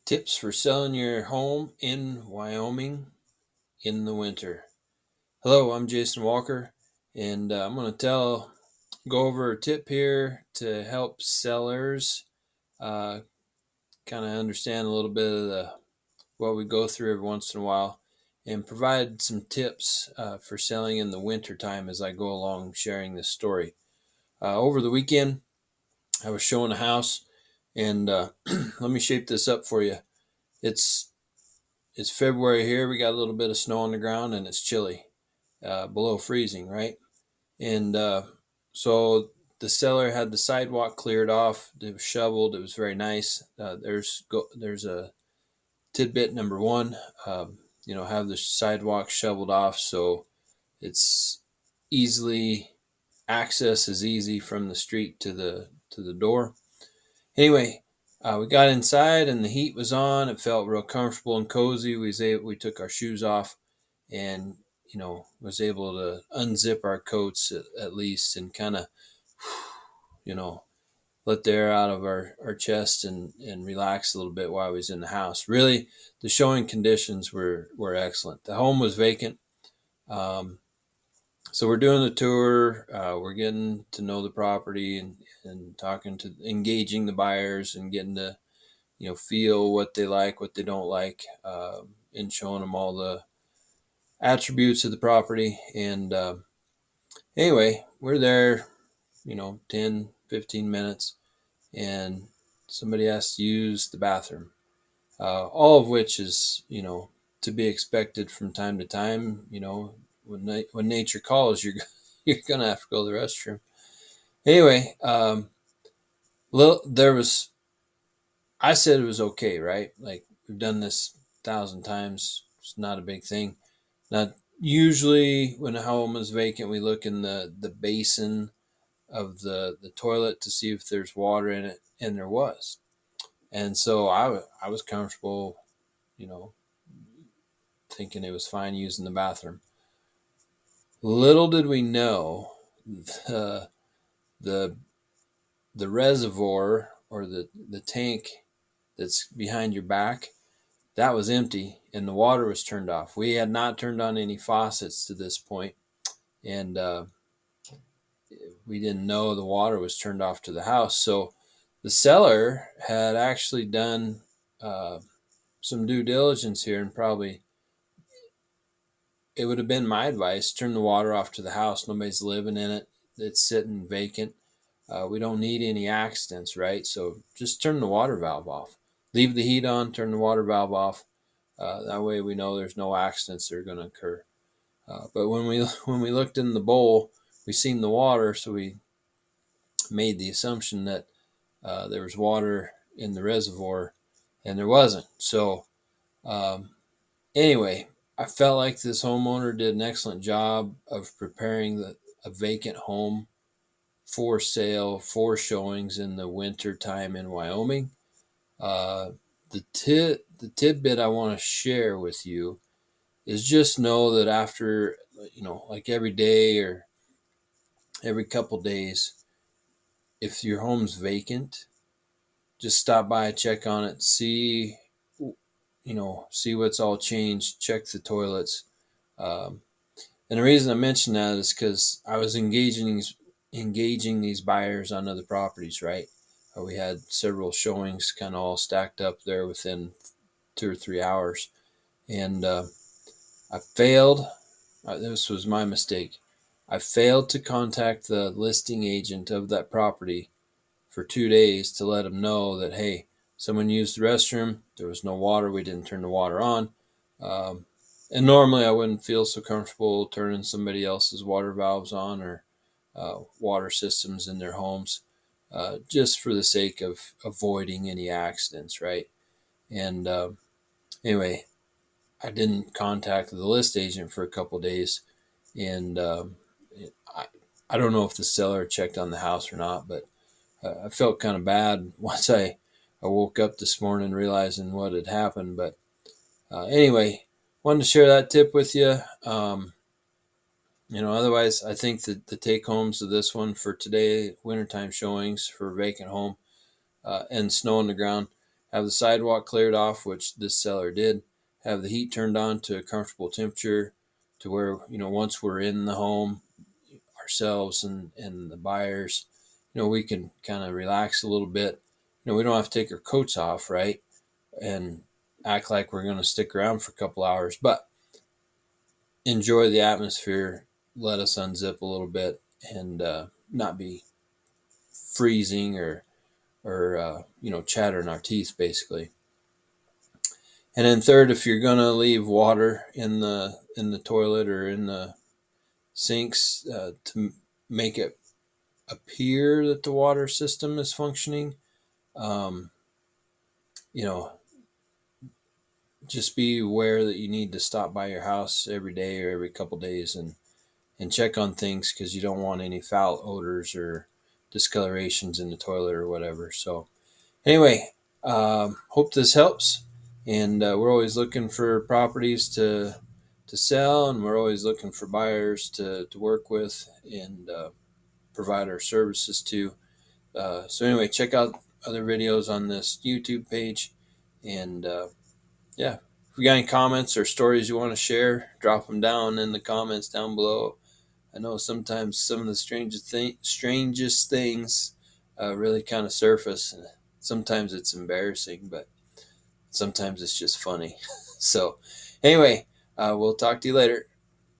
Tips for selling your home in Wyoming in the winter. Hello, I'm Jason Walker, and I'm going to go over a tip here to help sellers uh, kind of understand a little bit of what we go through every once in a while, and provide some tips for selling in the winter time as I go along sharing this story. Over the weekend, I was showing a house, and let me shape this up for you. It's it's February here. We got a little bit of snow on the ground and it's chilly, below freezing, right? And so the seller had the sidewalk cleared off. It was shoveled. It was very nice. There's a tidbit number one. Have the sidewalk shoveled off so it's easily access is easy from the street to the door. Anyway, we got inside and the heat was on. It felt real comfortable and cozy. We took our shoes off and was able to unzip our coats at least and kind of you know let the air out of our chest and relax a little bit while I was in the house. Really, the showing conditions were excellent. The home was vacant. Um, so we're doing the tour. We're getting to know the property and engaging the buyers and getting to feel what they like, what they don't like, and showing them all the attributes of the property. And anyway, we're there, 10, 15 minutes, and somebody has to use the bathroom, all of which is, to be expected from time to time. When nature calls, you're going to have to go to the restroom. Anyway, there was, I said it was okay, right? Like, we've done this 1,000 times. It's not a big thing. Now, usually when a home is vacant, we look in the basin of the toilet to see if there's water in it, and there was. And so I was comfortable, you know, thinking it was fine using the bathroom. Little did we know the the, the reservoir, or the tank that's behind your back, that was empty and the water was turned off. We had not turned on any faucets to this point, and we didn't know the water was turned off to the house. So the seller had actually done uh, some due diligence here, and probably it would have been my advice: turn the water off to the house. Nobody's living in it. It's sitting vacant. We don't need any accidents, right? So just turn the water valve off. Leave the heat on, turn the water valve off. That way we know there's no accidents that are going to occur. But when we looked in the bowl, we seen the water, so we made the assumption that there was water in the reservoir, and there wasn't. So um, anyway, I felt like this homeowner did an excellent job of preparing a vacant home for sale, for showings in the winter time in Wyoming. Uh, the tidbit I want to share with you is just know that after, like every day or every couple days, if your home's vacant, just stop by, check on it, see what's all changed, check the toilets. Um, and the reason I mention that is because I was engaging these buyers on other properties, right? We had several showings kind of all stacked up there within 2 or 3 hours. And I failed. This was my mistake. I failed to contact the listing agent of that property for 2 days to let them know that, hey, someone used the restroom. There was no water. We didn't turn the water on. Um, and normally I wouldn't feel so comfortable turning somebody else's water valves on, or water systems in their homes, just for the sake of avoiding any accidents, right? And anyway, I didn't contact the list agent for a couple of days, and I, I don't know if the seller checked on the house or not, but I felt kind of bad once I woke up this morning realizing what had happened. But anyway, wanted to share that tip with you. Otherwise, I think that the take homes of this one for today, wintertime showings for a vacant home and snow on the ground, have the sidewalk cleared off, which this seller did, have the heat turned on to a comfortable temperature to where, once we're in the home ourselves and the buyers, we can kind of relax a little bit. We don't have to take our coats off, right? And act like we're going to stick around for a couple hours, but enjoy the atmosphere. Let us unzip a little bit and not be freezing or chattering our teeth, basically. And then third, if you're gonna leave water in the toilet or in the sinks to make it appear that the water system is functioning, um, you know, just be aware that you need to stop by your house every day or every couple days and check on things, because you don't want any foul odors or discolorations in the toilet or whatever. So anyway, hope this helps. And we're always looking for properties to sell, and we're always looking for buyers to work with and provide our services to. So anyway, check out other videos on this YouTube page. And yeah, if you got any comments or stories you want to share, drop them down in the comments down below. I know sometimes some of the strangest things really kind of surface. Sometimes it's embarrassing, but sometimes it's just funny. So, anyway, we'll talk to you later.